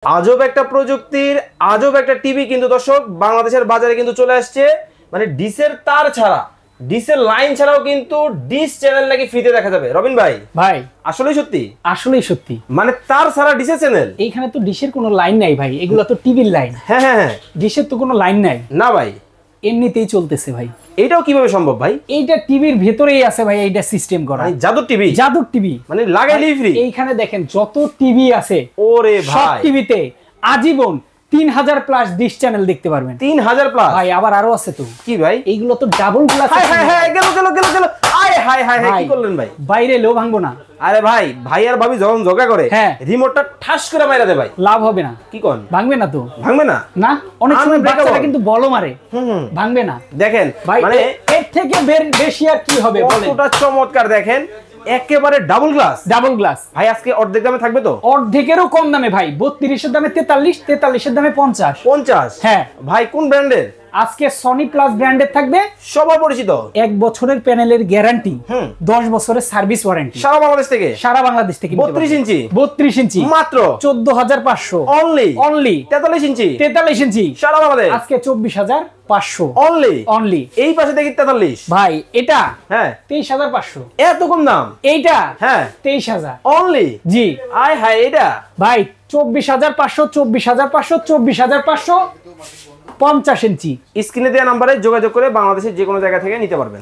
আজব একটা প্রযুক্তির আজব একটা টিভি কিন্তু দর্শক বাংলাদেশের বাজারে কিন্তু চলে আসছে। মানে ডিশের তার ছাড়া, ডিশের লাইন ছাড়াও কিন্তু ডিশ চ্যানেল নাকি ফ্রিতে দেখা যাবে। রবিন ভাই, আসলেই সত্যি? আসলেই সত্যি। মানে তার ছাড়া ডিশের চ্যানেল? এইখানে তো ডিশের কোনো লাইন নাই ভাই, এগুলো তো টিভির লাইন। হ্যাঁ হ্যাঁ হ্যাঁ, ডিশের তো কোনো লাইন নাই। না ভাই, এমনিতেই চলতেছে ভাই। এটাও কিভাবে সম্ভব ভাই? এইটা টিভির ভেতরেই আছে ভাই, এইটা সিস্টেম করা। মানে জাদুর টিভি? জাদুর টিভি, মানে লাগাইলেই ফ্রি? এইখানে দেখেন যত টিভি আছে, ওরে সব ভাই, টিভিতে আজীবন 3000 প্লাস ডিশ চ্যানেল দেখতে পারবেন। 3000 প্লাস? ভাই আবার আরো আছে তো। কি ভাই? এইগুলো তো double glass. High high high, গেল গেল গেল গেল। আয় হাই হাই হাই, কি করলেন ভাই? বাইরে লো ভাঙবো না। আরে ভাই, ভাই আর ভাবি যখন ঝগড়া করে, হ্যাঁ, রিমোটটা ঠাস করে মাইরা দে ভাই। লাভ হবে না। কি কোন? ভাঙবে না তো? ভাঙবে না? না, অনেক সময় বাচ্চারা কিন্তু বল মারে। ভাঙবে না। দেখেন মানে এর থেকে বেশি আর কি হবে বলেন? কতটা চমৎকার দেখেন, একেবারে ডাবল গ্লাস। Double glass. ভাই আজকে অর্ধেক দামে থাকবে তো? অর্ধেকেরও কম দামে ভাই। 32 এর দামে 43, 43 এর দামে 50। 50? হ্যাঁ ভাই, কোন ব্র্যান্ডের? আজকে সনি প্লাস ব্র্যান্ডের থাকবে, সবার পরিচিত। 1 বছরের প্যানেলের গ্যারান্টি, 10 বছরের সার্ভিস ওয়ারেন্টি। সারা বাংলাদেশ থেকে? সারা বাংলাদেশ থেকে। 32 ইঞ্চি? 32 ইঞ্চি মাত্র 14500 অনলি। অনলি 43 ইঞ্চি? 43 ইঞ্চি সারা বাংলাদেশ আজকে 24500 অনলি। অনলি। এই পাশে দেখি 43। ভাই এটা হ্যাঁ 23500। এত কম দাম? এইটা হ্যাঁ 23000 অনলি। জি। আয় হায়, এটা ভাই 24500, 24500, 24500 50 ইঞ্চি। স্ক্রিনে দেওয়া নাম্বারে যোগাযোগ করে বাংলাদেশের যে কোনো জায়গা থেকে নিতে পারবেন।